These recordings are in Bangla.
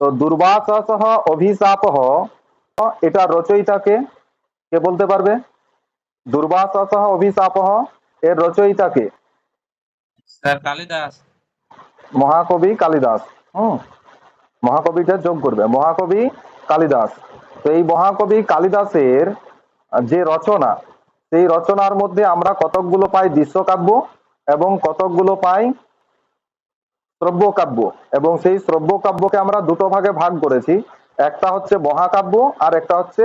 তো দুর্বাসসহ অভিশাপহ, এটা রচয়িতাকে কে বলতে পারবে? দুর্বাসসহ অভিশাপহ এর রচয়িতাকে? স্যার কালিদাস। মহাকবি কালিদাস। মহাকবিটা যোগ করবে, মহাকবি কালিদাস। তো এই মহাকবি কালিদাসের যে রচনা, সেই রচনার মধ্যে আমরা কতকগুলো পাই দৃশ্যকাব্য এবং কতকগুলো পাই শ্রব্যকাব্য। এবং সেই শ্রব্যকাব্যকে আমরা দুটো ভাগে ভাগ করেছি, একটা হচ্ছে মহাকাব্য আর একটা হচ্ছে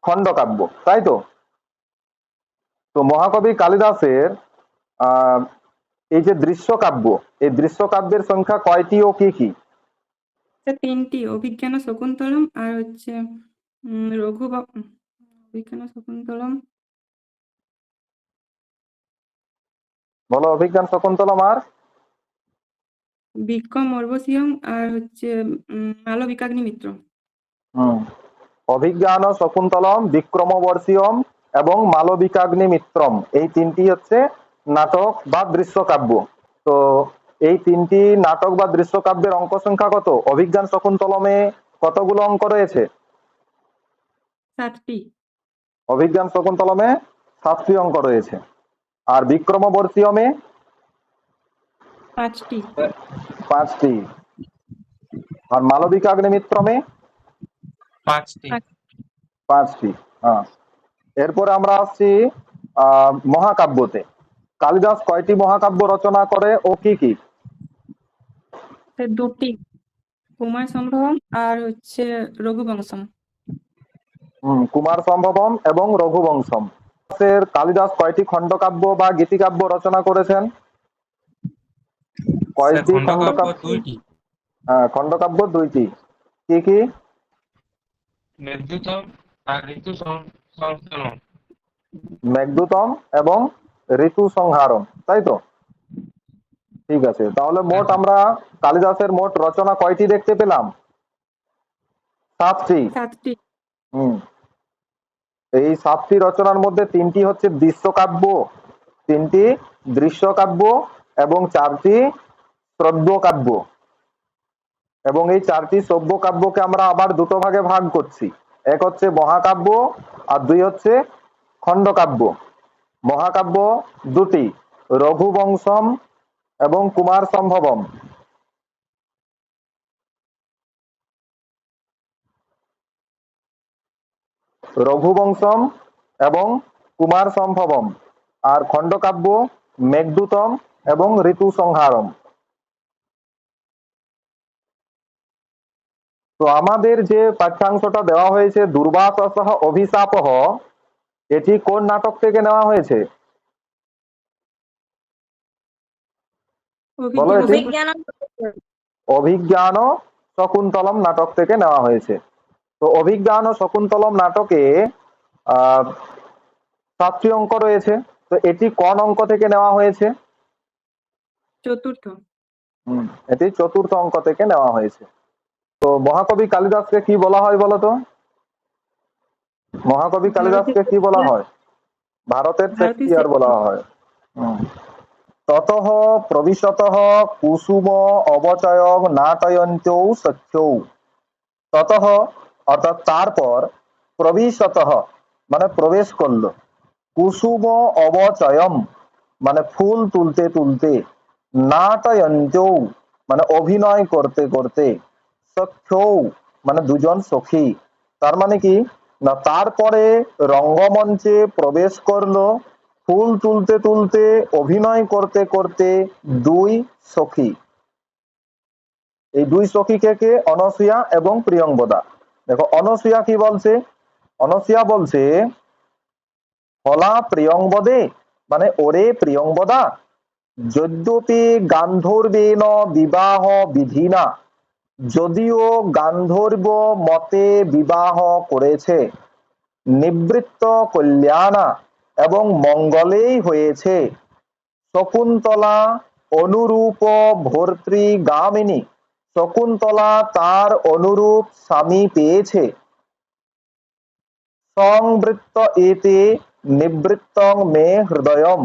খণ্ডকাব্য, তাই তো? তো মহাকবি কালিদাসের এই যে দৃশ্যকাব্য, এই দৃশ্যকাব্যের সংখ্যা কয়টি ও কি কি? তিনটি, অভিজ্ঞান শকুন্তলম আর হচ্ছে অভিজ্ঞান শকুন্তলম, বলো, অভিজ্ঞান শকুন্তলম আর বিক্রম অর্বশিয়ম আর হচ্ছে মালবিকাগ্নি মিত্র। অভিজ্ঞান শকুন্তলম, বিক্রমবর্ষীয়ম এবং মালবিকাগ্নি মিত্রম, এই তিনটি হচ্ছে নাটক বা দৃশ্যকাব্য। তো এই তিনটি নাটক বা দৃশ্যকাব্যের অঙ্ক সংখ্যা কত? অভিজ্ঞান শকুন্তলমে কতগুলো অঙ্ক রয়েছে? 7টি। অভিজ্ঞান শকুন্তলমে 7টি অঙ্ক রয়েছে। আর বিক্রমবর্ষীয়মে 5টি। 5টি। আর মালবিকাগ্নি মিত্রমে 5টি। 5টি। হ্যাঁ। এরপরে আমরা আসছি মহাকাব্যতে। কালিদাস কয়টি মহাকাব্য রচনা করে ও কি কি? 2টি, কুমার সম্ভবম আর হচ্ছে রঘুবংশম। কুমার সম্ভবম এবং রঘুবংশম। কালিদাস কয়টি খণ্ডকাব্য বা গীতিকাব্য রচনা করেছেন? কয়টি খণ্ডকাব্য? 2টি। খণ্ডকাব্য 2টি। কি কি? মেঘদূতম আর ঋতু সংস্করণ। মেঘদূতম এবং ঋতু সংহারম, তাই তো? ঠিক আছে, তাহলে মোট আমরা কালিদাসের মোট রচনা কয়টি দেখতে পেলাম? 7টি। 7টি। এই 7টি রচনার মধ্যে 3টি হচ্ছে দৃশ্যকাব্য, 3টি দৃশ্যকাব্য এবং 4টি শ্রব্যকাব্য। এবং এই 4টি শ্রব্যকাব্যকে আমরা আবার দুটো ভাগে ভাগ করছি, এক হচ্ছে মহাকাব্য আর 2 হচ্ছে খণ্ডকাব্য। মহাকাব্য 2টি, রঘুবংশম এবং কুমার সম্ভবম। রঘুবংশম এবং কুমার সম্ভবম। আর খণ্ডকাব্য মেঘদূতম এবং ঋতু সংহারম। তো আমাদের যে পাঠ্যাংশটা দেওয়া হয়েছে দুর্বাসসহ অভিশাপহ, এটি কোন নাটক থেকে নেওয়া হয়েছে? বলো, এটি অভিজ্ঞান শকুন্তলম নাটক থেকে নেওয়া হয়েছে। তো অভিজ্ঞান শকুন্তলম নাটকে 7টি অঙ্ক রয়েছে। তো এটি কোন অঙ্ক থেকে নেওয়া হয়েছে? চতুর্থ। এটি চতুর্থ অঙ্ক থেকে নেওয়া হয়েছে। তো মহাকবি কালিদাসকে কি বলা হয় বলতো? মহাকবি কালিদাসকে কি বলা হয়? ভারতের শেক্সপিয়ার বলা হয়। ততঃ প্রবিশতঃ কুসুম অবচয়ং নাটয়ন্ত্যৌ সখ্যৌ। ততঃ অর্থাৎ তারপর, প্রবিশতঃ মানে প্রবেশ করলো, কুসুম অবচয়ম মানে ফুল তুলতে তুলতে, নাটয়ন্ত্যৌ মানে অভিনয় করতে করতে, সখ্যৌ মানে দুজন সখী। তার মানে কি না, তারপরে রঙ্গমঞ্চে প্রবেশ করলো ফুল তুলতে তুলতে, অভিনয় করতে করতে 2 সখী। এই 2 সখী কে? অনসূয়া এবং প্রিয়ংবদা। দেখো অনসূয়া কি বলছে? অনসূয়া বলছে, হলা প্রিয়ংবদে মানে ওরে প্রিয়ংবদা, যদ্যপি গান্ধর্বেন বিবাহ বিধিনা, যদিও গান্ধর্ব মতে বিবাহ করেছে, নিবৃত্ত কল্যাণা এবং মঙ্গলেই হয়েছে, শকুন্তলা অনুরূপ ভর্তৃগামিনী, শকুন্তলা তার অনুরূপ স্বামী পেয়েছে, সংবৃত্ত এতে নিবৃত্তং মে হৃদয়ম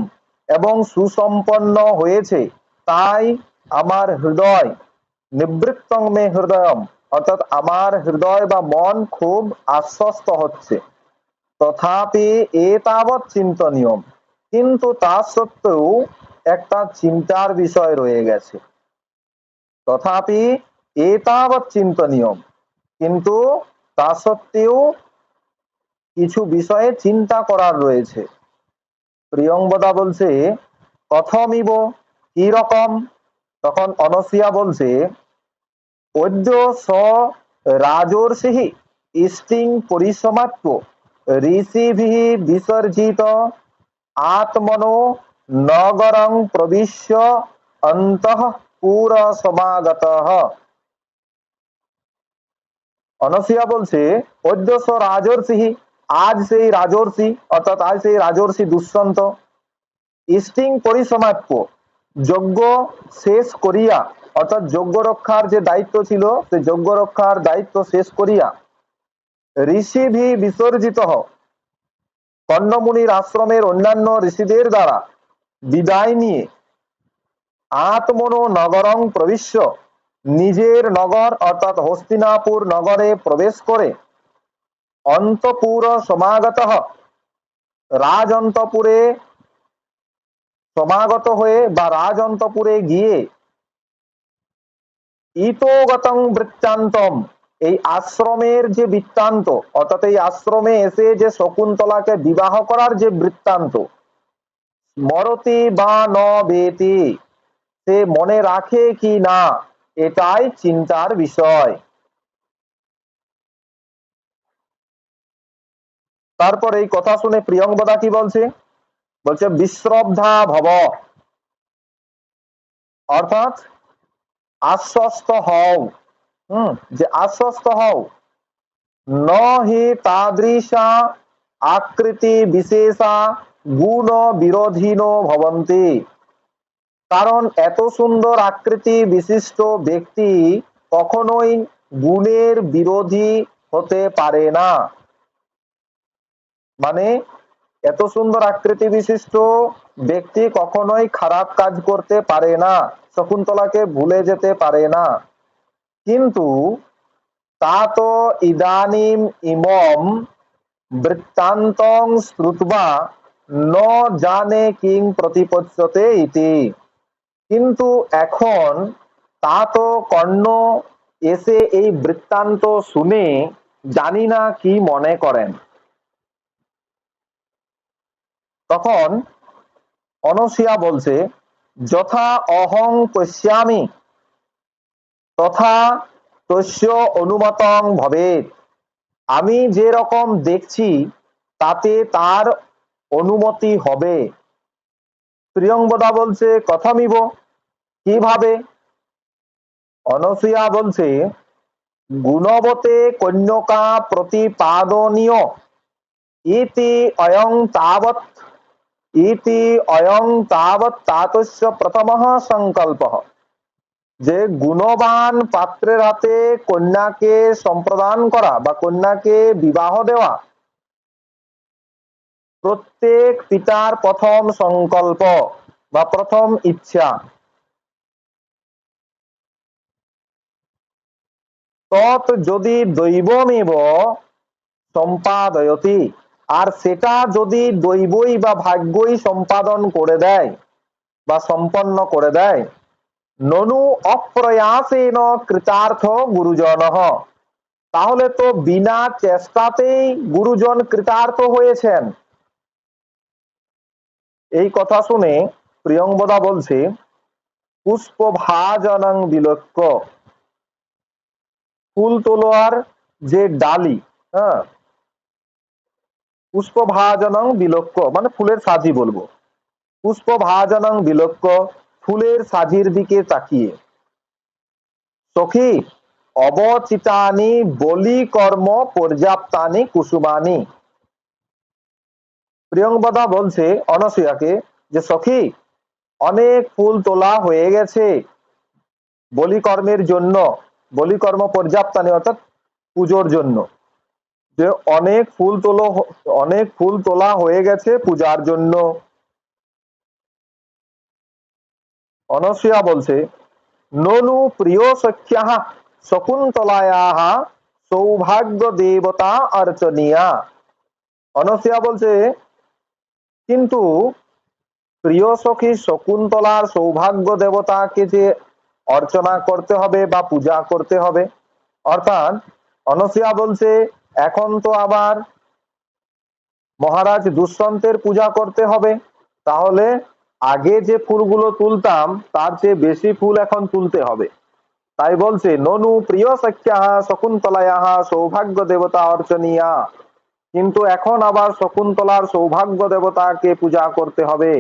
এবং সুসম্পন্ন হয়েছে তাই আমার হৃদয়, নিবৃত্তং মে হৃদয়ম অর্থাৎ আমার হৃদয় বা মন খুব আশ্বস্ত হচ্ছে, তথাপি এতাবৎ চিন্তনীয়ম, কিন্তু তা সত্ত্বেও একটা চিন্তার বিষয় রয়ে গেছে। তথাপি এতাবৎ চিন্তনীয়ম, কিন্তু তা সত্ত্বেও কিছু বিষয়ে চিন্তা করার রয়েছে। প্রিয়ংবদা বলছে কথমিব, কি রকম? তখন অনসিয়া বলছে অদ্য স রাজর্ষিঃ ইষ্টিং পরিসমাপ্য ঋষিভিঃ বিসর্জিত আত্মনো নগরং প্রবিশ্য অন্তঃ পুর সমাগতঃ। অনসিয়া বলছে অদ্য স রাজর্ষিঃ, আজ সেই রাজর্ষি, অর্থাৎ আজ সেই রাজর্ষি দুষ্যন্ত ইষ্টিং পরিসমাপ্য, যজ্ঞ শেষ করিয়া, অর্থাৎ যজ্ঞ রক্ষার যে দায়িত্ব ছিল সেই যজ্ঞ রক্ষার দায়িত্ব শেষ করিয়া ঋষিভি বিসর্জিত, কন্যমুনির আশ্রমের অন্যান্য ঋষিদের দ্বারা বিদায় নিয়ে আত্মনো নগরং প্রবিশ্য, নিজের নগর অর্থাৎ হস্তিনাপুর নগরে প্রবেশ করে অন্তপুর সমাগত, রাজ অন্তপুরে সমাগত হয়ে বা রাজ অন্তপুরে গিয়ে ইতোগতং বৃত্তান্তম, এই আশ্রমের যে বৃত্তান্ত, অর্থাৎ এই আশ্রমে এসে যে শকুন্তলাকে বিবাহ করার যে বৃত্তান্ত, স্মরতি বা ন বেতি, সে মনে রাখে কি না, এটাই চিন্তার বিষয়। তারপর এই কথা শুনে প্রিয়ংবদা কি বলছে? বলছে বিশ্রদ্ধা ভব, অর্থাৎ আশ্বস্ত হও, যে আশ্বস্ত হও, ন হি তাদৃশা আকৃতি বিশেষা গুণ বিরোধীনো ভবন্তি, কারণ এত সুন্দর আকৃতি বিশিষ্ট ব্যক্তি কখনোই গুণের বিরোধী হতে পারে না। মানে এত সুন্দর আকৃতি বিশিষ্ট ব্যক্তি কখনোই খারাপ কাজ করতে পারে না, শকুন্তলাকে ভুলে যেতে পারে না। কিন্তু তা তো ইদানিম ইমম বৃত্তান্তং শ্রুত্বা ন জানে কিং প্রতিপচ্যতে ইতি, কিন্তু এখন তা তো কর্ণ এসে এই বৃত্তান্ত শুনে জানি না কি মনে করেন। তখন অনসিয়া বলছে যথা অহং পশ্যামি তথা তস্য অনুমতং ভবেৎ, আমি যে রকম দেখছি তাতে তার অনুমতি হবে। প্রিয়ংবদা বলছে কথমিব, কিভাবে? অনসূয়া বলছে গুণবতে কন্যকা প্রতিপাদনীয় ইতি অয়ং তাবৎ, ইতি অয়ং তাবৎ তাতস্য প্রথমঃ সংকল্পঃ, যে গুণবান পাত্রের হাতে কন্যাকে সম্প্রদান করা বা কন্যাকে বিবাহ দেওয়া প্রত্যেক পিতার প্রথম সংকল্প বা প্রথম ইচ্ছা। তৎ যদি দৈবমেব সম্পাদয়তি, আর সেটা যদি দৈবই বা ভাগ্যই সম্পাদন করে দেয় বা সম্পন্ন করে দেয়, ননু অপ্রয়াসেন কৃতার্থ গুরুজনঃ, তাহলে তো বিনা চেষ্টাতেই গুরুজন কৃতার্থ হয়েছেন। এই কথা শুনে প্রিয়ংবদা বলছে পুষ্প ভাজনং বিলক্ষ্য, ফুল তোলার যে ডালি, হ্যাঁ, পুষ্প ভাজনং বিলক্ষ্য মানে ফুলের সাজি বলবো, পুষ্প ভাজনং বিলক্ষ্য, ফুলের সাজির দিকে তাকিয়ে সখী অবচিতানি বলি কর্ম পর্যাপ্তানি কুসুমানি, প্রিয়ংবদা বলছে অনসূয়াকে যে সখী অনেক ফুল তোলা হয়ে গেছে বলিকর্মের জন্য, বলিকর্ম পর্যাপ্তানি অর্থাৎ পুজোর জন্য, যে অনেক ফুল তোলা হয়ে গেছে পূজার জন্য। অনসূয়া বলছে ননু প্রিয় সখ্যাঃ শকুন্তলায়াহ সৌভাগ্য দেবতা অর্চনীয়া। অনসূয়া বলছে কিন্তু প্রিয় সখী শকুন্তলার সৌভাগ্য দেবতাকে যে অর্চনা করতে হবে বা পূজা করতে হবে, অর্থাৎ অনসূয়া বলছে এখন তো আবার মহারাজ দুষ্যন্তের পূজা করতে হবে, তাহলে আগে যে ফুলগুলো তুলতাম তার চেয়ে বেশি ফুল এখন তুলতে হবে। তাই বলছে ননু প্রিয় সখ্যাহ শকুন্তলায়াহ সৌভাগ্য দেবতা অর্চনীয়া, কিন্তু এখন আবার শকুন্তলার সৌভাগ্য দেবতাকে পূজা করতে হবে।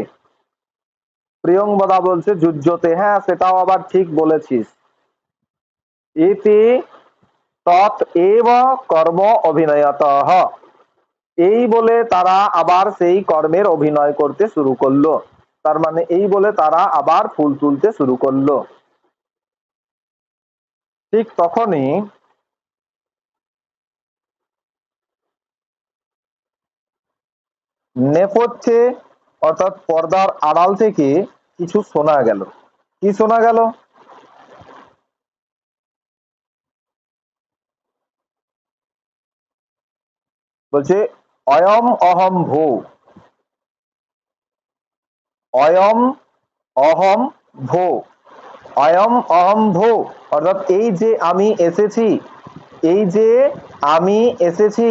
প্রিয়ংবদা বলছে যুজ্যতে, হ্যাঁ সেটাও আবার ঠিক বলেছিস। ইতি তৎ এব কর্ম অভিনয়তঃ, এই বলে তারা আবার সেই কর্মের অভিনয় করতে শুরু করলো। তার মানে এই বলে তারা আবার ফুল তুলতে শুরু করলো। ঠিক তখনই নেপথ্যে অর্থাৎ পর্দার আড়াল থেকে কিছু শোনা গেল। কি শোনা গেল? বলছে অয়ম অহম ভো, অয়ম অহম ভো, অয়ম অহম ভো, অর্থাৎ এই যে আমি এসেছি, এই যে আমি এসেছি।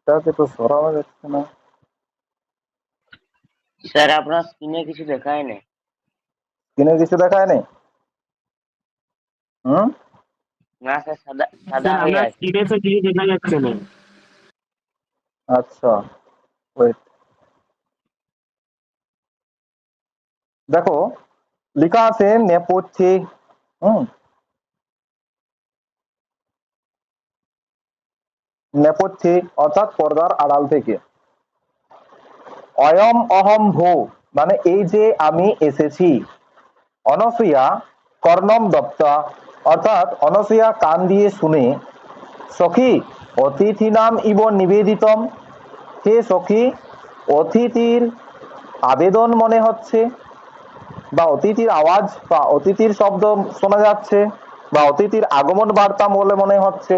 এটাকে তো সরানো যাচ্ছে না। স্যার আপনার স্ক্রিনে কিছু দেখায় না। স্ক্রিনে কিছু দেখায় নেই? হুম, না স্যার, সাদা সাদা স্যার হয়ে আপনার আছে। স্ক্রিনে তো কিছু দেখা যাচ্ছে না। আচ্ছা ওয়েট, দেখো লেখা আছে নেপথ্যে। হুম, নেপথ্যে অর্থাৎ পর্দার আড়াল থেকে। অয়ম অহম ভো মানে এই যে আমি এসেছি। অনসূয়া কর্ণম দত্তা, অর্থাৎ অনসূয়া কান দিয়ে শুনে, সখী অতিথি নাম ইব নিবেদিতম, হে সখী অতিথির আবেদন মনে হচ্ছে, বা অতিথির আওয়াজ বা অতিথির শব্দ শোনা যাচ্ছে, বা অতিথির আগমন বার্তা বলে মনে হচ্ছে।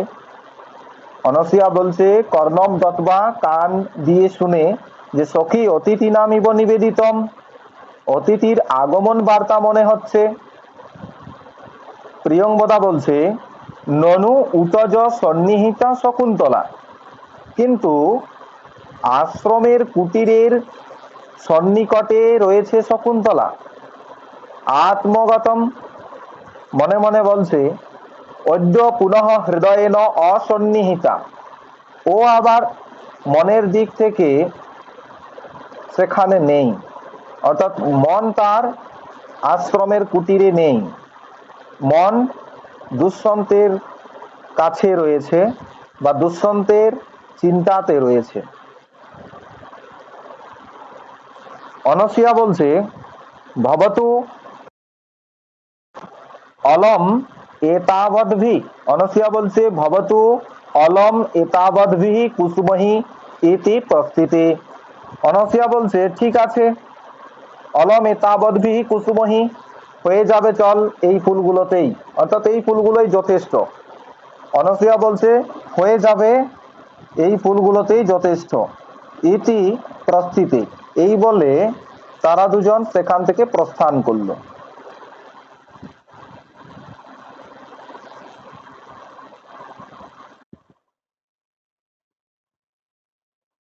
অনসূয়া বলছে কর্ণম দত্বা কান দিয়ে শুনে যে সখী অতিথি নাম ইব নিবেদিতম, অতিথির আগমন বার্তা মনে হচ্ছে। প্রিয়ংবদা বলছে ননু উতজ সন্নিহিতা শকুন্তলা, কিন্তু আশ্রমের কুটিরের সন্নিকটে রয়েছে শকুন্তলা। আত্মগতম মনে মনে বলছে অদ্য পুনঃ হৃদয়েন অসন্নিহিতা, ও আবার মনের দিক থেকে সেখানে নেই, অর্থাৎ মন তার আশ্রমের কুটিরে নেই, মন দুষ্যন্তের কাছে রয়েছে বা দুষ্যন্তের চিন্তাতে রয়েছে। অনসূয়া বলছে ভবতু অলম এতাবদ্ভি, অনসূয়া বলছে ভবতু অলম এতাবদ্ভি কুসুমহি ইতি প্রস্থিতি। অনসূয়া বলছে ঠিক আছে, অলম এতাবদ্ভি কুসুমহি, হয়ে যাবে চল এই ফুলগুলোতেই, অর্থাৎ এই ফুলগুলোই যথেষ্ট। অনসূয়া বলছে হয়ে যাবে এই ফুলগুলোতেই যথেষ্ট। ইতি প্রস্থিতি, এই বলে তারা দুজন সেখান থেকে প্রস্থান করলো।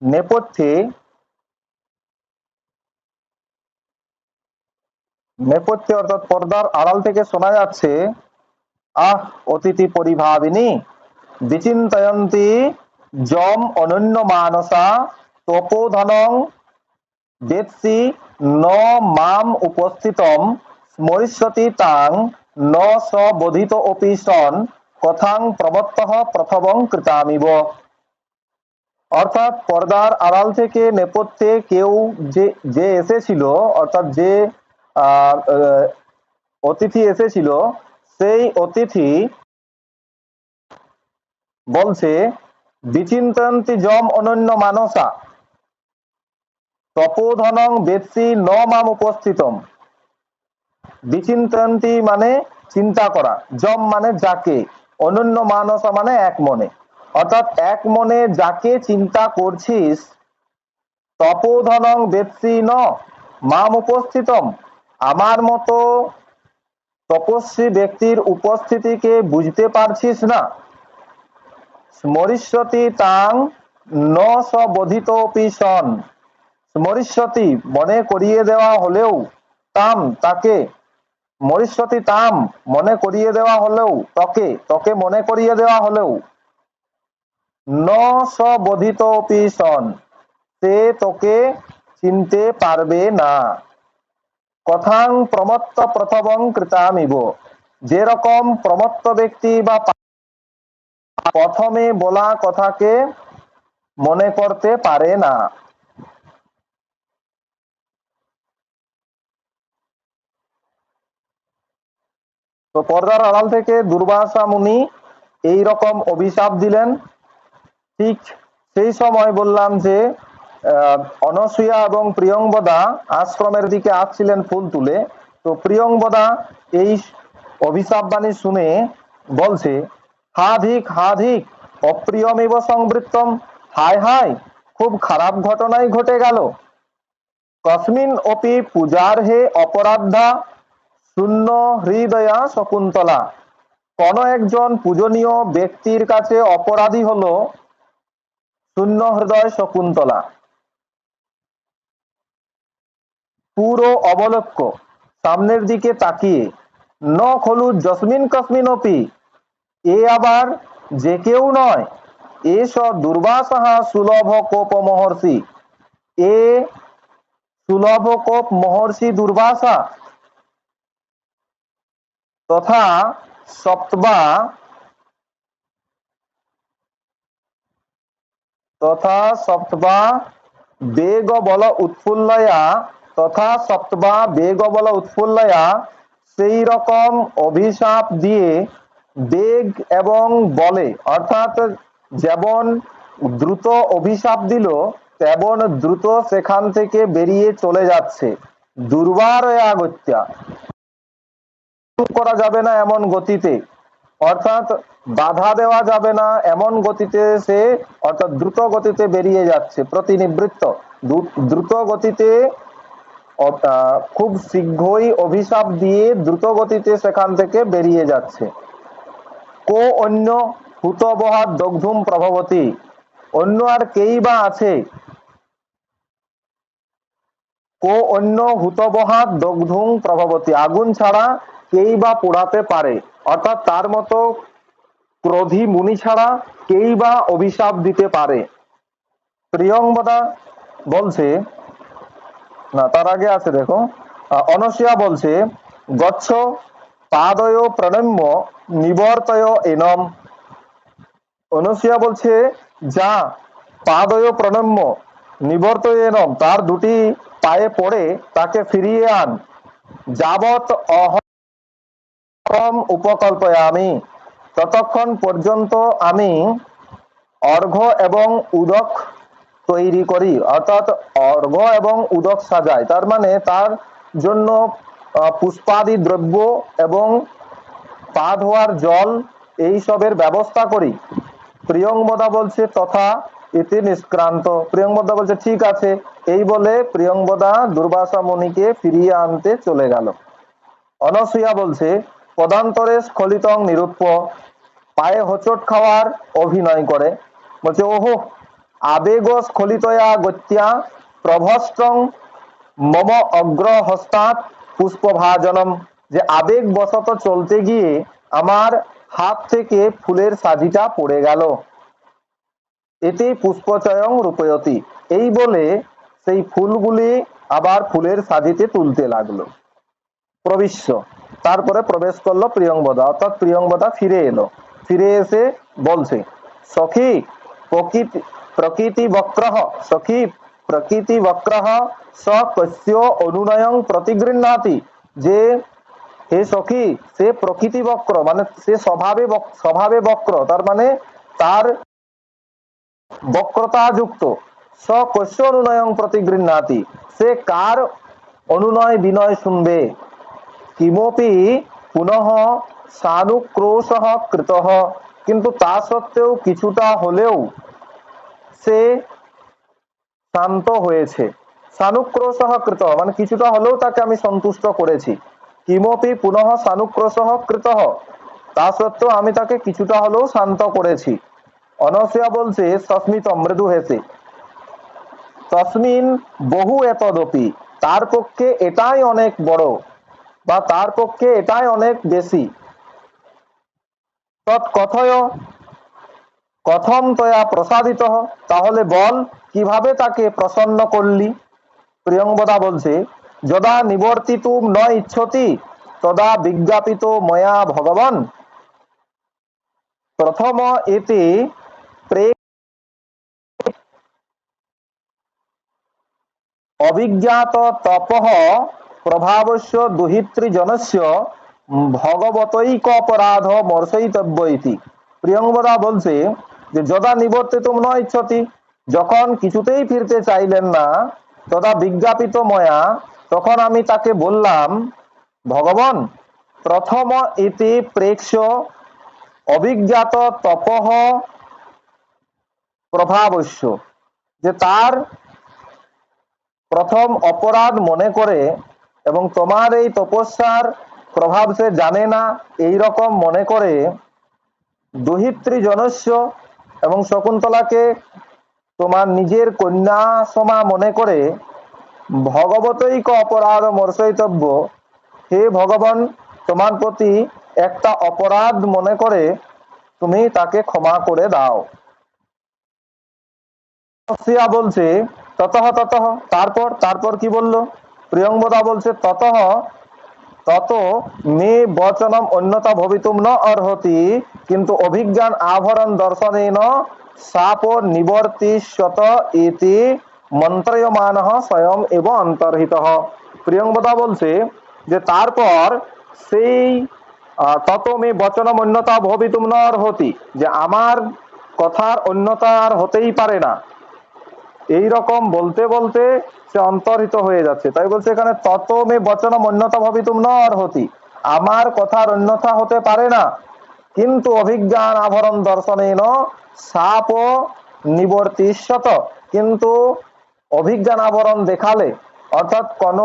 নেপথ্যে নেপথ্যে অর্থাৎ পর্দার আড়াল থেকে শোনা যাচ্ছে, আহ অতিথি পরিভাবিনী বিচিন্তয়ন্তি যম অনন্য মানসা তপোধনং বেৎসি ন মাম উপস্থিতম স্মরিষ্যতি তাং ন স বোধিত অপি সন কথাং প্রবত্তঃ প্রথমং কৃতামিব। অর্থাৎ পর্দার আড়াল থেকে নেপথ্যে কেউ যে যে এসেছিল, অর্থাৎ যে অতিথি এসেছিল, সেই অতিথি বলছে বিচিন্তয়ন্তি যম অনন্য মানসা তপোধনং বেৎসি ন মাম উপস্থিতম। বিচিন্তয়ন্তি মানে চিন্তা করা, যম মানে যাকে, অনন্য মানসা মানে এক মনে, অর্থাৎ এক মনে যাকে চিন্তা করছিস, তপোধনং বেৎসি ন মাম উপস্থিতম, আমার মতো তপস্বী ব্যক্তির উপস্থিতিকে বুঝতে পারছিস না। স্মরিষ্যতি তাং ন স বোধিত অপি সন, স্মরিষ্যতি মনে করিয়ে দেওয়া হলেও, তাম তাকে, মরিষ্যতি তাম মনে করিয়ে দেওয়া হলেও, তকে তকে মনে করিয়ে দেওয়া হলেও, ন স বোধিত অপি সন সে তোকে চিনতে পারবে না। কথাং প্রমত্ত প্রথমং কৃতামিব, যেরকম প্রমত্ত ব্যক্তি বা প্রথমে বলা কথাকে মনে করতে পারে না। তো পর্দার আড়াল থেকে দুর্বাসা মুনি এই রকম অভিশাপ দিলেন। ঠিক সেই সময় বললাম যে অনসূয়া এবং প্রিয়ংবদা আশ্রমের দিকে আসছিলেন ফুল তুলে। তো প্রিয়ংবদা এই অভিশাপ বাণী শুনে বলছে, হাধিক হাধিক অপ্রিয়মেব সংবৃত্তম, হায় হায় খুব খারাপ ঘটনাই ঘটে গেল। কস্মিন অপি পূজার হে অপরাধা শূন্য হৃদয়া শকুন্তলা, কোন একজন পূজনীয় ব্যক্তির কাছে অপরাধী হলো শূন্য হৃদয় শকুন্তলা। পুরো অবলক্ষ সামনের দিকে তাকিয়ে, ন খলু জসমিন কসমিন অপি, এ আবার যে কেউ নয়, এস দুর্বাসাহা সুলভ কোপ মহর্ষি, এ সুলভ কোপ মহর্ষি দুর্বাসা তথা সপ্তবা তথা সপ্তবা বেগ বল উৎফুল্লয়া, তথা সপ্তবা বেগ বল উৎফুল্লয়া, সেই রকম অভিশাপ দিয়ে বেগ এবং বলে, অর্থাৎ যেমন দ্রুত অভিশাপ দিল তেমন দ্রুত সেখান থেকে বেরিয়ে চলে যাচ্ছে। দুর্বারয়া গত্যা, করা যাবে না এমন গতিতে, অর্থাৎ বাধা দেওয়া যাবে না এমন গতিতে সে, অর্থাৎ দ্রুত গতিতে বেরিয়ে যাচ্ছে। প্রতিনিবৃত্ত দ্রুত গতিতে, খুব শীঘ্রই অভিশাপ দিয়ে দ্রুত গতিতে সেখান থেকে বেরিয়ে যাচ্ছে। কো অন্য হুতবহাত দগ্ধুম প্রভবতী, অন্য আর কেই বা আছে, কো অন্য হুতবহাত দগ্ধুম প্রভবতী, আগুন ছাড়া কেই বা পোড়াতে পারে, অর্থাৎ তার মতো ক্রোধী মুনি ছাড়া কেই বা অভিশাপ দিতে পারে। প্রিয়ংবদা বলছে, না তার আগে আছে দেখো, অনসূয়া বলছে, গচ্ছ পাদয় প্রণম্য নিবর্তয় এনম। অনসূয়া বলছে, যা পাদয় প্রণম্য নিবর্তয় এনম, তার দুটি পায়ে পড়ে তাকে ফিরিয়ে আন। যাবৎ অহম উপকল্পয়ামি, ততক্ষণ পর্যন্ত আমি অর্ঘ্য এবং উদক তৈরি করি, অর্থাৎ অর্ঘ্য এবং উদক সাজাই, তার মানে তার জন্য পুষ্পাদি দ্রব্য এবং পা ধোয়ার জল এই সবের ব্যবস্থা করি। প্রিয়ংবদা বলছে তথা ইতি নিষ্ক্রান্ত, প্রিয়ংবদা বলছে ঠিক আছে, এই বলে প্রিয়ংবদা দুর্বাসা মুনিকে ফিরিয়ে আনতে চলে গেল। অনসূয়া বলছে, পদান্তরে স্খলিতং নিরূপ্য, পায়ে হোঁচট খাওয়ার অভিনয় করে, বলছে ওহো আবেগ স্খলিতয়া গত্যা প্রভষ্টং মম অগ্রহস্তাৎ পুষ্পভাজনম, যে আবেগ বশত চলতে গিয়ে আমার হাত থেকে ফুলের সাজিটা পড়ে গেল। এতে পুষ্পচয়ং রূপয়তি, এই বলে সেই ফুলগুলি আবার ফুলের সাজিতে তুলতে লাগলো। প্রবিশ্য, তারপরে প্রবেশ করলো প্রিয়ংবদা, অর্থাৎ প্রিয়ংবদা ফিরে এলো। ফিরে এসে বলছে, সখী প্রকৃতি বক্রহ, সখী প্রকৃতি বক্রহ স কস্য অনুনয়ং প্রতিগৃহ্ণাতি, যে হে সখী, সে প্রকৃতি বক্র মানে সে স্বভাবে বক্র, তার মানে তার বক্রতা যুক্ত। স কস্য অনুনয়ং প্রতিগৃহ্ণাতি, সে কার অনুনয় বিনয় শুনবে। কিমপি পুনঃ সানুক্রোশঃ কৃতঃ, কিন্তু তা সত্ত্বেও কিছুটা হলেও সে শান্ত হয়েছে। সানুক্রোশঃ কৃতঃ মানে কিছুটা হলেও তাকে আমি সন্তুষ্ট করেছি। কিমপি পুনঃ সানুক্রোশঃ কৃতঃ, তা সত্ত্বেও আমি তাকে কিছুটা হলেও শান্ত করেছি। অনসূয়া বলছে সস্মিত, মৃদু হেসে, তসমিন বহু এতদপি, তার পক্ষে এটাই অনেক বড় বা তার পক্ষে এটাই অনেক বেশি। তৎকথয় কথম তয়া প্রসাদিত, তাহলে বল কিভাবে তাকে প্রসন্ন করলি। প্রিয়ংবদা বলছে, যদা নিবর্তিতুম ন ইচ্ছতি তদা বিজ্ঞাপিত ময়া ভগবান, প্রথম এতে অভিজ্ঞাত তপঃ প্রভাবস্য দুহিতৃজনস্য ভগবতৈক অপরাধ মর্ষয়িতব্য ইতি। প্রিয়ংবদা বলছে যে যদা নিবর্তিতুম ন ইচ্ছতি, যখন কিছুতেই ফিরতে চাইলেন না, তদা বিজ্ঞাপিত ময়া, তখন আমি তাকে বললাম, ভগবান প্রথম ইতি প্রেক্ষ্য অভিজ্ঞাত তপঃ প্রভাবস্য, যে তার প্রথম অপরাধ মনে করে এবং তোমার এই তপস্যার প্রভাব সে জানে না এই রকম মনে করে, দুহিত্রী জনস্য এবং শকুন্তলাকে তোমার নিজের কন্যা সমা মনে করে, ভগবতৈক অপরাধ মর্ষয়িতব্য, হে ভগবান তোমার প্রতি একটা অপরাধ মনে করে তুমি তাকে ক্ষমা করে দাও। বলছে ততঃ ততঃ, তারপর কি বললো। প্রিয়ংবদা বলছে ততঃ তত মে বচনম অন্যতা ভবিতুম ন অর্হতি, কিন্তু অভিজ্ঞান আভরণ দর্শনেন সাপ নিবর্তিষ্যত ইতি মন্ত্রয়মানঃ স্বয়ং এব অন্তর্হিতঃ। প্রিয়ংবদা বলছে যে তারপর সেই তত মে বচনম অন্যতা ভবিতুম ন অর্হতি, যে আমার কথার অন্যতা আর হতেই পারে না, এই রকম বলতে বলতে সে অন্তর্হিত হয়ে যাচ্ছে। তাই বলছে এখানে তত মে বচনম অন্যথা ভবিতুম ন অর্হতি, আমার কথার অন্যথা হতে পারে না, কিন্তু অভিজ্ঞান আভরণ দর্শনেন সাপ নিবর্তিষ্যত, কিন্তু অভিজ্ঞান আভরণ দেখালে, অর্থাৎ কোন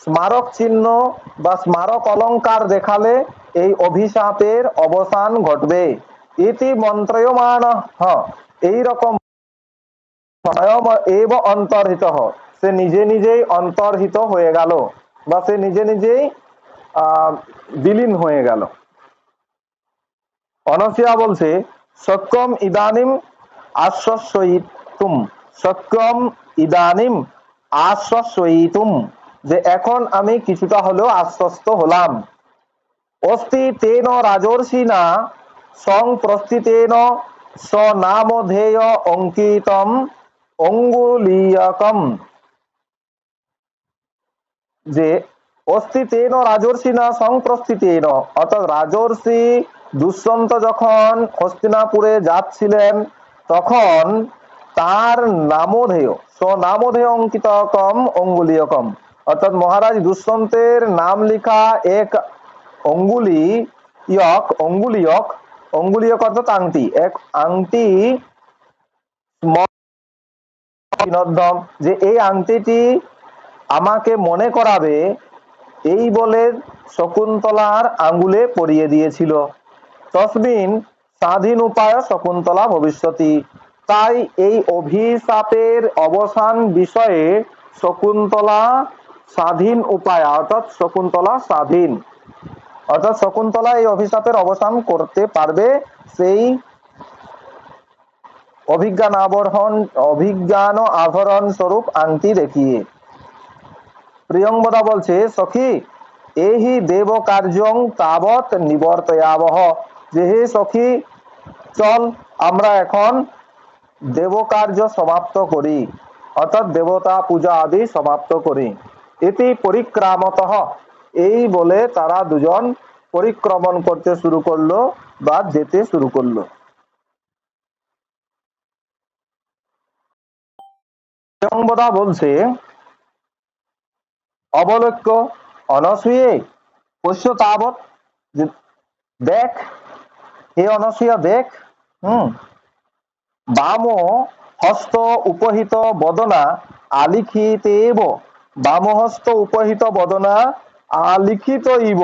স্মারক চিহ্ন বা স্মারক অলংকার দেখালে এই অভিশাপের অবসান ঘটবে। ইতি মন্ত্রয়মানঃ, এইরকম স্বয়ং এব অন্তর্হিত, সে নিজে নিজেই অন্তর্হিত হয়ে গেল বা সে নিজে নিজেই বিলীন হয়ে গেল। অনসূয়া বলছে সত্যম ইদানিম আশ্বস্যয়িতুম, সত্যম ইদানিম আশ্বস্যয়িতুম, যে এখন আমি কিছুটা হলেও আশ্বস্ত হলাম। অস্তি তেন রাজর্ষিনা সংপ্রস্থিতেন স্বনামধেয় অঙ্কিতম অঙ্গুলীয়কম, যে অস্তি তেন রাজর্ষিনা সংপ্রস্থিতেন, অর্থাৎ রাজর্ষি দুষ্যন্ত যখন হস্তিনাপুরে যাচ্ছিলেন তখন তার নামধেয় স্বনামধেয় অঙ্কিতকম অঙ্গুলীয়কম, অর্থাৎ মহারাজ দুষ্যন্তের নাম লেখা এক অঙ্গুলীয়ক অর্থাৎ আংটি, এক আংটি, যে এই আংটিটি আমাকে মনে করাবে, এই বলে শকুন্তলার আঙ্গুলে পরিয়ে দিয়েছিল। তসমিন স্বাধীন উপায় শকুন্তলা ভবিষ্যতি, তাই এই অভিশাপের অবসান বিষয়ে শকুন্তলা স্বাধীন উপায়, অর্থাৎ শকুন্তলা স্বাধীন, অর্থাৎ শকুন্তলা এই অভিশাপের অবসান করতে পারবে সেই অভিজ্ঞান আভরণ স্বরূপ আংটি দেখিয়ে। প্রিয়ংবদা বলছে, সখী এহি দেব কার্যং তাবৎ নিবর্তয়াবহ, যে হে সখী চল আমরা এখন দেব কার্য সমাপ্ত করি, অর্থাৎ দেবতা পূজা আদি সমাপ্ত করি। এটি পরিক্রামতঃ, এই বলে তারা দুজন পরিক্রমণ করতে শুরু করলো বা যেতে শুরু করলো। প্রিয়ংবদা বলছে, অবলক্য অনসূয়ে পশ্য তাবৎ, দেখ হে অনসূয়া দেখ, বাম হস্ত উপহিত বদনা আলিখিতেব, বামহস্ত উপহিত বদনা আলিখিত ইব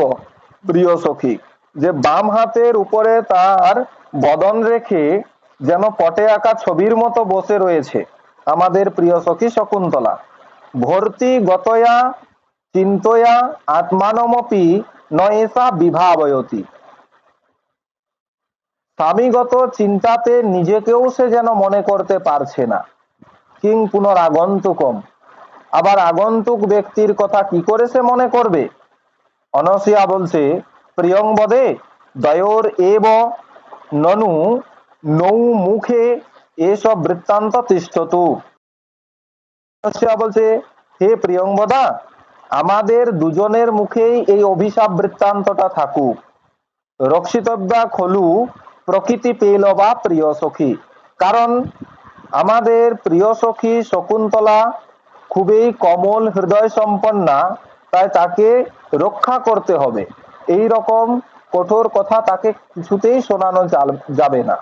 প্রিয় সখী, যে বাম হাতের উপরে তার বদন রেখে যেন পটে আঁকা ছবির মতো বসে রয়েছে আমাদের প্রিয় সখী শকুন্তলা। ভর্তি গতয়া চিন্তয়া আত্মানমপি নয়েসা বিভাবয়তি, স্বামীগত চিন্তাতে নিজেকেও সে যেন মনে করতে পারছে না। কিং পুনরাগন্তুকম, আবার আগন্তুক ব্যক্তির কথা কি করে সে মনে করবে। অনসূয়া বলছে, প্রিয়ংবদে দয়োর এব ননু নৌ মুখে এসব বৃত্তান্ত তিষ্ঠতু। অনসূয়া বলছে, হে প্রিয়ংবদা, আমাদের দুজনের মুখেই এই অভিশাপ বৃত্তান্তটা থাকুক। রক্ষিতব্যা খলু প্রকৃতি পেল বা প্রিয় সখী, কারণ আমাদের প্রিয় সখী শকুন্তলা খুবই কমল হৃদয় সম্পন্না, তাই তাকে রক্ষা করতে হবে। এই রকম কঠোর কথা তাকে কিছুতেই শোনানো যাবে না।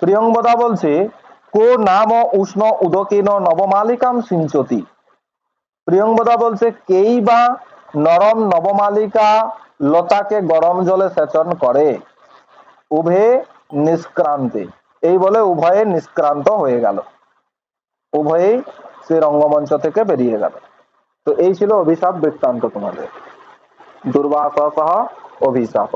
প্রিয়ংবদা বলছে, কো নাম উষ্ণ উদকেন নবমালিকাম সিঞ্চতি। প্রিয়ংবদা বলছে, কেই বা নরম নবমালিকা লতাকে গরম জলে সেচন করে। উভয়ে নিষ্ক্রান্তে, এই বলে উভয়ে নিষ্ক্রান্ত হয়ে গেল, উভয়েই সে রঙ্গমঞ্চ থেকে বেরিয়ে গেল। তো এই ছিল অভিশাপ বৃত্তান্ত তোমাদের, দুর্বাসা অভিশাপ।